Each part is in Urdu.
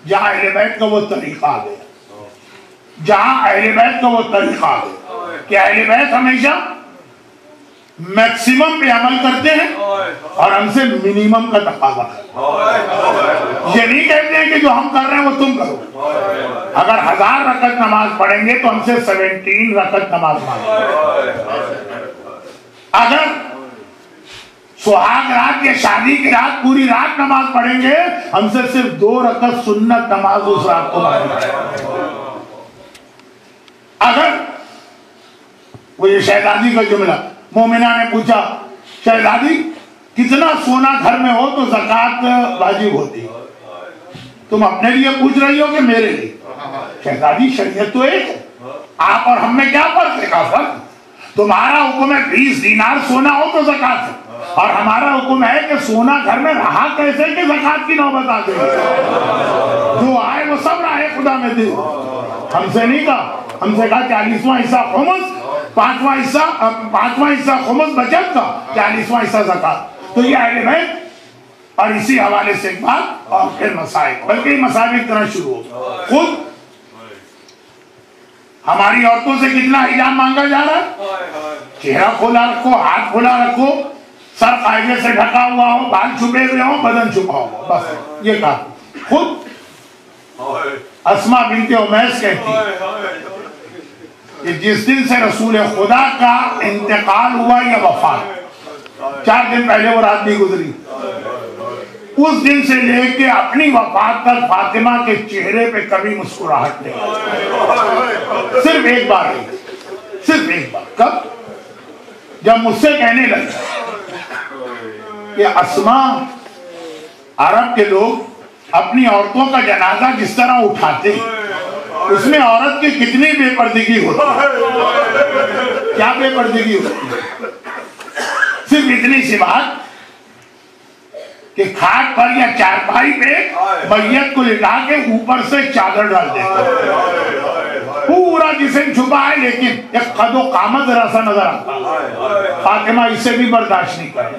جہاں اہل بیت کا وہ طریقہ آ گیا، جہاں اہل بیت کا وہ طریقہ آ گیا کہ اہل بیت ہمیشہ میکسیمم پہ عمل کرتے ہیں اور ہم سے منیمم کا تقاضا کرتے ہیں۔ یہ نہیں کہتے ہیں کہ جو ہم کر رہے ہیں وہ تم کرو۔ اگر 1000 رکعت نماز پڑھیں گے تو ہم سے 17 رکعت نماز مانگیں۔ اگر سہاگ رات یا شادی کی رات پوری رات نماز پڑھیں گے ہم سے صرف 2 رکعت سنت نماز اس رات کو مانگیں۔ اگر وہ یہ شہزادی کا جملہ، مومنہ نے پوچھا شہزادی کتنا سونا گھر میں ہو تو زکوٰۃ واجب ہوتی، تم اپنے لیے پوچھ رہی ہو کہ میرے لیے؟ شہزادی شریعت تو ایک ہے، آپ اور ہم میں کیا فرق ہے؟ کا فرق تمہارا حکم ہے 20 دینار سونا ہو تو زکوٰۃ ہے، اور ہمارا حکم ہے کہ سونا گھر میں رہا کیسے کہ زکوٰۃ کی نوبت آ گئی، جو آئے وہ سب راہ خدا میں دے۔ ہم سے نہیں کہا، ہم سے کہا 40واں حصہ خمس، 5واں حصہ خمس بچت کا، 40واں حصہ زکوٰۃ۔ تو یہ اہل بیت۔ اور اسی حوالے سے ایک بات اور پھر مسائل، بلکہ مسائل ایک طرح شروع ہو۔ خود ہماری عورتوں سے کتنا حجاب مانگا جا رہا ہے؟ چہرہ کھولا رکھو، ہاتھ کھولا رکھو، سر قاعدے سے ڈھکا ہوا ہو، بال چھپے ہوئے ہو، بدن چھپا ہو، بس یہ کہا۔ خود اسماء بنت امیس کہتی کہ جس دن سے رسول خدا کا انتقال ہوا یا وفات، 4 دن پہلے وہ رات بھی گزری، اس دن سے لے کے اپنی وفات تک فاطمہ کے چہرے پہ کبھی مسکراہٹ نہیں، صرف ایک بار ہی، صرف ایک بار۔ کب؟ جب مجھ سے کہنے لگا کہ اسماء، عرب کے لوگ اپنی عورتوں کا جنازہ جس طرح اٹھاتے ہیں اس میں عورت کی کتنی بے پردگی ہوتی ہے، کیا بے پردگی ہوتی ہے؟ صرف اتنی سی بات کہ کھاٹ پر یا چارپائی پہ میت کو لٹا کے اوپر سے چادر ڈال دیتے، پورا جسم چھپا ہے لیکن ایک قد و قامت ذرا سا نظر آتا۔ فاطمہ اس سے بھی برداشت نہیں کرتی۔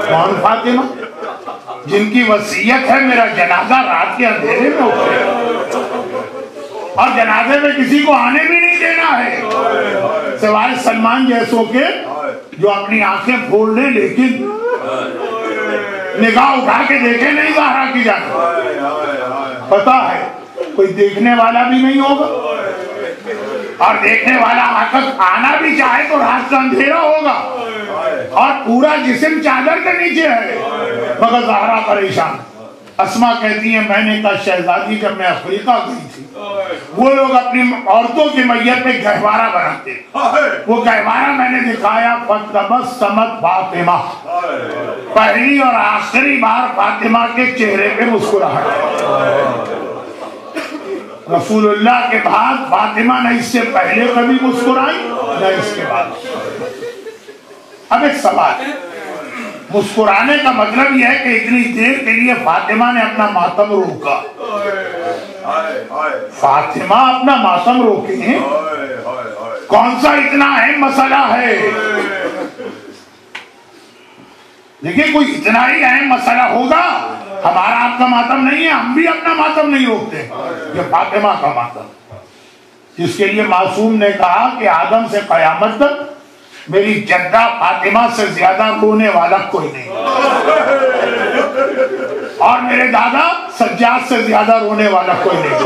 کون فاطمہ؟ جن کی وصیت ہے میرا جنازہ رات کے اندھیرے میں اٹھے اور جنازے میں کسی کو آنے بھی نہیں دینا ہے سوائے سلمان جیسوں کے جو اپنی آنکھیں پھوڑ لیں لیکن نگاہ اٹھا کے دیکھے نہیں زہرا کی جاتی۔ پتا ہے کوئی دیکھنے والا بھی نہیں ہوگا، اور دیکھنے والا آنا بھی چاہے تو رات کا اندھیرا ہوگا اور پورا جسم چادر کے نیچے ہے، مگر زہرا پریشان۔ اسماء کہتی ہیں میں نے کہا شہزادی جب میں افریقہ گئی تھی وہ لوگ اپنی عورتوں کی میت پہ گہوارہ بناتے، وہ گہوارہ میں نے دکھایا، فتبسمت فاطمہ، پہلی اور آخری بار فاطمہ کے چہرے پہ مسکراہٹ۔ رسول اللہ کے بعد فاطمہ نہ اس سے پہلے کبھی مسکرائی نہ اس کے بعد۔ اب ایک سوال، مسکرانے کا مطلب یہ ہے کہ اتنی دیر کے لیے فاطمہ نے اپنا ماتم روکا، فاطمہ اپنا ماتم روکے ہیں، کون سا اتنا اہم مسئلہ ہے؟ دیکھیں کوئی اتنا ہی اہم مسئلہ ہوگا، ہمارا آپ کا ماتم نہیں ہے، ہم بھی اپنا ماتم نہیں روکتے، یہ فاطمہ کا ماتم، جس کے لیے معصوم نے کہا کہ آدم سے قیامت تک میری جدہ فاطمہ سے زیادہ رونے والا کوئی نہیں، اور میرے دادا سجاد سے زیادہ رونے والا کوئی نہیں،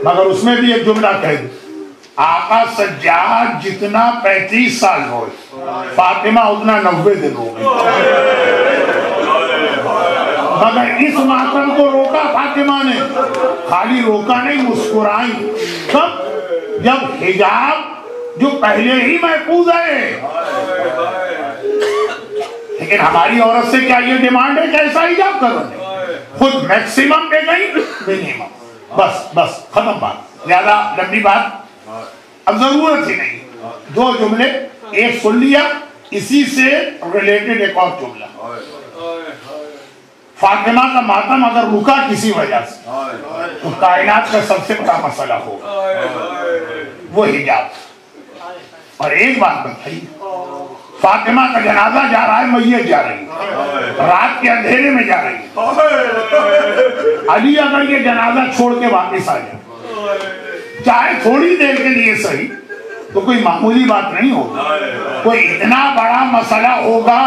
مگر اس میں بھی ایک جملہ کہہ دوں، آقا سجاد جتنا 35 سال ہوئے فاطمہ اتنا 90 دن ہو گئے، مگر اس ماتم کو روکا فاطمہ نے، خالی روکا نہیں مسکرائی۔ کب؟ جب حجاب جو پہلے ہی محفوظ ہے، لیکن ہماری عورت سے کیا یہ ڈیمانڈ ہے کہ ایسا حجاب کرو؟ خود میکسیمم پہ گئی، منیمم، بس ختم بات، زیادہ لمبی بات اب ضرورت ہی نہیں۔ 2 جملے، ایک سن لیا، اسی سے ریلیٹڈ ایک اور جملہ۔ فاطمہ کا ماتم اگر رکا کسی وجہ سے تو کائنات کا سب سے بڑا مسئلہ ہوگا وہ حجاب۔ اور ایک بات بتائیے، فاطمہ کا جنازہ جا رہا ہے، میت جا رہی ہے، رات کے اندھیرے میں جا رہی ہے، علی اگر یہ جنازہ چھوڑ کے واپس آ جائے چاہے تھوڑی دیر کے لیے صحیح تو کوئی معمولی بات نہیں ہوگی، کوئی اتنا بڑا مسئلہ ہوگا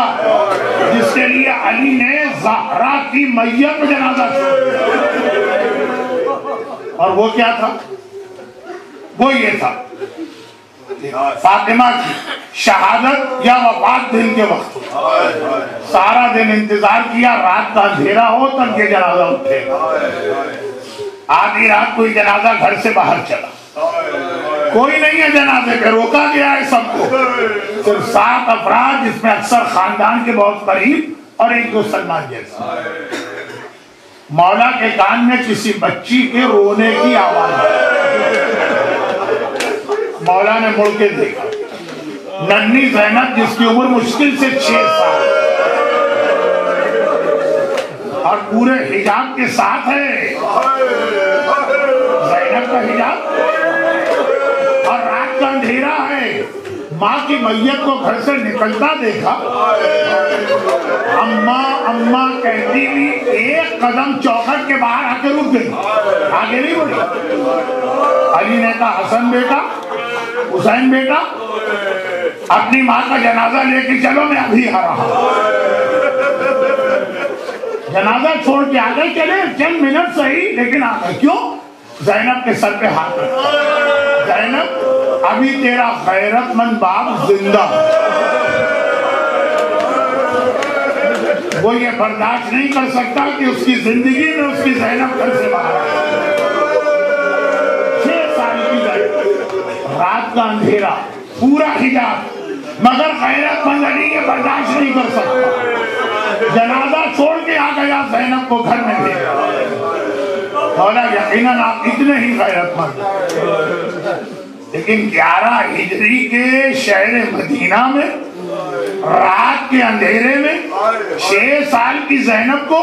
جس کے لیے علی نے زہرا کی میت پہ جنازہ چھوڑا۔ اور وہ کیا تھا؟ وہ یہ تھا فاطمہ کی شہادت یا وفات دن کے وقت سارا دن انتظار کیا، رات کا اندھیرا ہو تب یہ جنازہ اٹھے گا۔ آدھی رات کوئی جنازہ گھر سے باہر چلا، کوئی نہیں ہے جنازے پہ، روکا گیا ہے سب کو، صرف 7 افراد جس میں اکثر خاندان کے بہت قریب اور ایک دو سلمان جیسے۔ مولا کے کان میں کسی بچی کے رونے کی آواز آئی، مولا نے مڑ کے دیکھا، ننھی زینب جس کی عمر مشکل سے 6 سال اور پورے حجاب کے ساتھ ہے، زینب کا حجاب، اور رات کا اندھیرا ہے، ماں کی میت کو گھر سے نکلتا دیکھا، اماں کہتی بھی ایک قدم چوکھٹ کے باہر آ کے رک گئی، آگے نہیں بڑھی۔ علی نے کہا حسن بیٹا، حسین بیٹا، اپنی ماں کا جنازہ لے کے چلو، میں ابھی آ رہا ہوں۔ جنازہ چھوڑ کے آ گئے، چلے چند منٹ صحیح لیکن آ گئے۔ کیوں؟ زینب کے سر پہ ہاتھ رکھا، زینب ابھی تیرا غیرت مند باپ زندہ، وہ یہ برداشت نہیں کر سکتا کہ اس کی زندگی میں اس کی زینب گھر سے باہر آئے۔ 6 سال کی زینب، رات کا اندھیرا، پورا حجاب، مگر غیرت مند علی یہ برداشت نہیں کر سکتا، جنازہ چھوڑ کے آ گیا، زینب کو گھر میں بھیجا۔ مولا یقیناً آپ اتنے ہی غیرت مند، لیکن 11 ہجری کے شہر مدینہ میں رات کے اندھیرے میں 6 سال کی زینب کو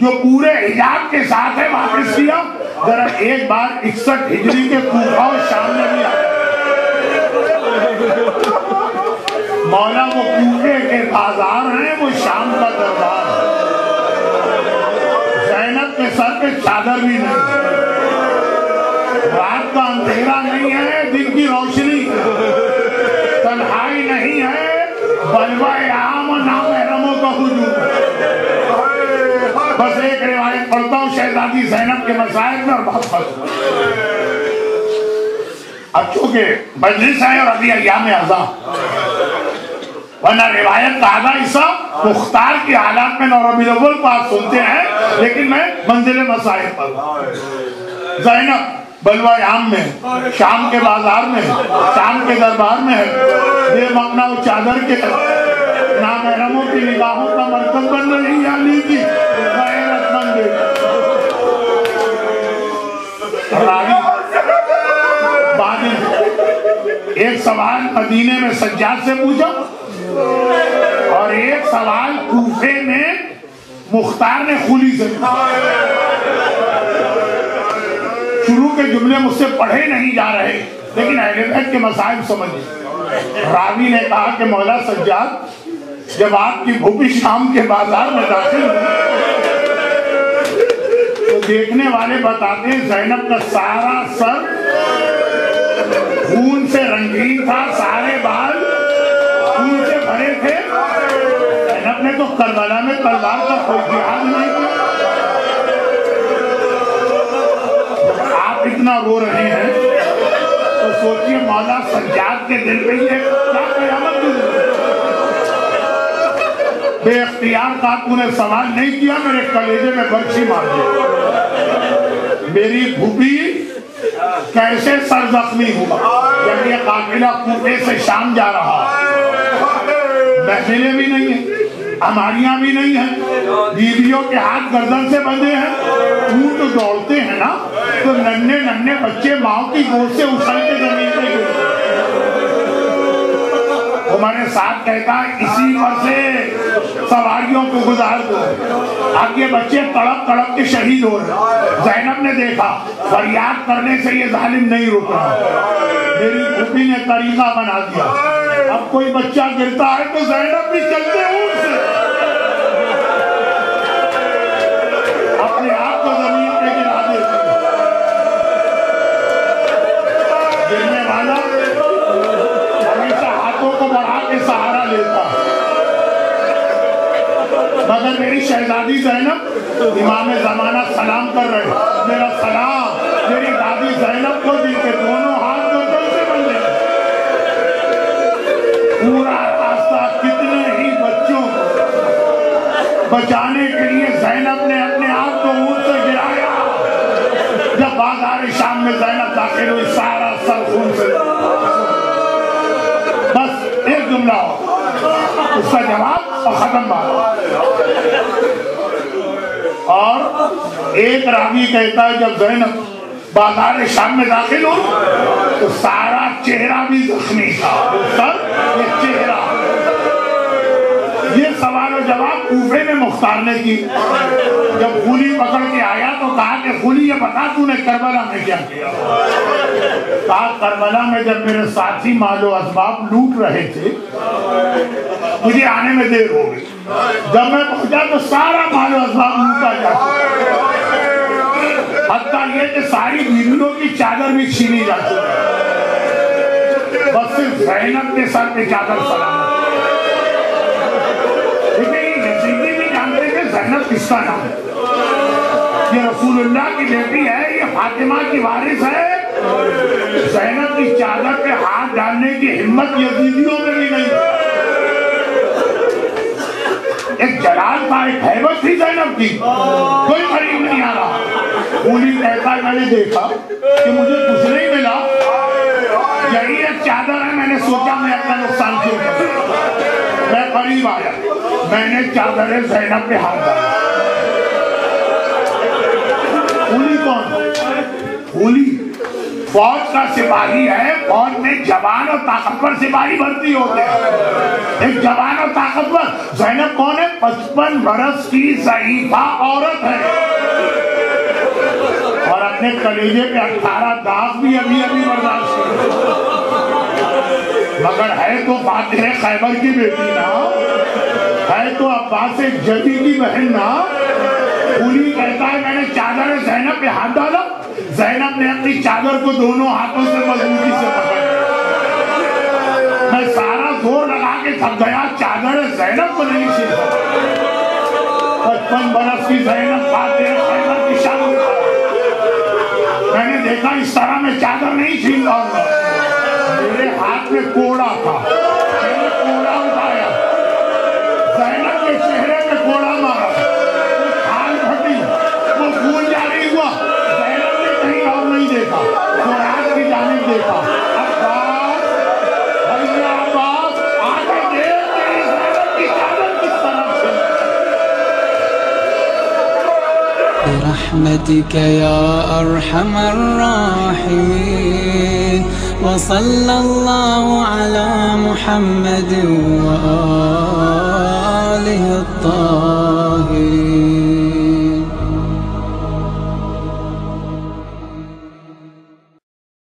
جو پورے حجاب کے ساتھ ہے واپس کیا۔ ذرا ایک بار 61 ہجری کے کوفہ و شام میں بھی آیا، مولا وہ کوفے کے بازار ہیں، وہ شام کا دربار ہے، زینب کے سر پہ چادر بھی نہیں، رات کا اندھیرا نہیں ہے، دن کی روشنی، تنہائی نہیں ہے، بلوہ عام و نامحرموں کا ہجوم۔ بس ایک روایت پڑھتا ہوں شہزادی زینب کے مسائل میں اور بہت خاص۔ اب چونکہ مجلس ہے اور ابھی ایام اعظام، ورنہ روایت کا آدھا حصہ مختار کی حالات میں 9 ربیع الاول کو آپ سنتے ہیں، لیکن میں منزل مسائل پر ہوں۔ زینب بلوہ عام میں، شام کے بازار میں، شام کے دربار میں ہے، بے مقنع و چادر کے نامحرموں کی نگاہوں کا مرکز بن رہی ہے، علی کی غیرت مند راوی بعد ایک سوال مدینے میں سجاد سے پوچھا اور ایک سوال کوفے میں مختار نے خولی سے پوچھا۔ شروع کے جملے مجھ سے پڑھے نہیں جا رہے لیکن اہل بیت کے مسائل سمجھے۔ راوی نے کہا کہ مولا سجاد، جب آپ کی بھوپی شام کے بازار میں داخل ہوئی تو دیکھنے والے بتاتے ہیں زینب کا سارا سر خون سے رنگین تھا، سارے بال خون سے بھرے تھے۔ زینب نے تو کربلا میں تلوار کا کوئی جہاد نہیں کیا۔ آپ اتنا رو رہے ہیں تو سوچئے مولا سجاد کے دل پہ یہ کیا قیامت گزری۔ بے اختیار کا تو نے سوال نہیں کیا، میرے کلیجے میں برچھی مار دی۔ میری بھوپی کیسے سر زخمی ہوا جب یہ قافلہ کوفے سے شام جا رہا، محفلیں بھی نہیں ہیں، ہماریاں بھی نہیں ہیں، بیویوں کے ہاتھ گردن سے بندھے ہیں، اونٹ دوڑتے ہیں نا تو ننھے ننھے بچے ماں کی گود سے اچھل کے زمین پہ گرتے۔ ہمارے ساتھ کہتا ہے اسی پر سے سواریوں کو گزار دو، اب یہ بچے تڑپ تڑپ کے شہید ہو رہے۔ زینب نے دیکھا فریاد کرنے سے یہ ظالم نہیں رک رہا، میری بھوپی نے طریقہ بنا دیا، اب کوئی بچہ گرتا ہے تو زینب بھی چلتے اونٹ سے اپنے آپ کو زمین میری شہزادی زینب امام زمانہ سلام کر رہے، میرا سلام میری دادی زینب کو جن کے دونوں ہاتھ گردن سے بندھے، پورا راستہ کتنے ہی بچوں کو بچانے کے لیے زینب نے اپنے آپ کو اونٹ سے گرایا۔ جب بازار شام میں زینب داخل ہوئی سارا سر خون سے، بس ایک جملہ ہو اس کا جواب اور ختم بات۔ اور ایک راوی کہتا ہے جب زینب بازار شام میں داخل ہو تو سارا چہرہ بھی زخمی تھا، سر یہ چہرہ۔ یہ سوال و جواب کوفے میں مختار نے کی۔ جب خولی پکڑ کے آیا تو کہا کہ خولی یہ بتا تو نے کربلا میں کیا کیا؟ کہا کربلا میں جب میرے ساتھی مال و اسباب لوٹ رہے تھے مجھے آنے میں دیر ہو گئی، جب میں پہنچا تو سارا مال و اسباب لوٹا جا چکا، حتیٰ یہ کہ ساری بیویوں کی چادر بھی چھینی جا چکی، بس صرف زینب کے سر پہ چادر سلامت۔ زینب کس کا نام ہے؟ یہ رسول اللہ کی بیٹی ہے، یہ فاطمہ کی وارث ہے۔ زینب کی چادر پہ ہاتھ ڈالنے کی ہمت یزیدیوں میں بھی نہیں، ایک جلال تھا، ایک ہیبت تھی زینب کی، کوئی قریب نہیں آ رہا۔ خولی کہتا ہے میں نے دیکھا کہ مجھے کچھ نہیں ملا، یہی ایک چادر ہے، میں نے سوچا میں اپنا نقصان کیوں کروں، میں قریب آیا، میں نے چادر زینب پہ ہاتھ ڈالا۔ خولی کون؟ خولی فوج کا سپاہی ہے، فوج میں جوان اور طاقتور سپاہی بھرتی ہوتے ہیں، ایک جوان اور طاقتور۔ زینب کون ہے؟ 55 برس کی ضعیفہ عورت ہے، اور اپنے کلیجے پہ 18 داغ بھی ابھی برداشت کرتے، مگر ہے تو فاتح خیبر کی بیٹی نا، ہے تو عباس جدی کی بہن نا۔ خولی کہتا ہے میں نے چادر زینب پہ ہاتھ ڈالا، زینب نے اپنی چادر کو دونوں ہاتھوں سے مضبوطی سے پکڑا، میں سارا زور لگا کے تھک گیا، چادر زینب کو نہیں چھین سکا۔ 55 برس کی زینب فاتح خیبر کی شان میں کھڑا، میں نے دیکھا اس طرح میں چادر نہیں چھین لاؤں گا، میرے ہاتھ میں کوڑا تھا، میں نے کوڑا اٹھایا، زینب کے چہرے پہ کوڑا مارا، کھال پھٹی، وہ خون جاری ہوا، زینب نے کہیں اور نہیں دیکھا، قرآن کی جانب دیکھا، عباس بھیا عباس آگے دیکھ میری زینب کی چادر کس طرف سے۔ برحمتك يا أرحم الراحمين وصلى الله على محمد وآله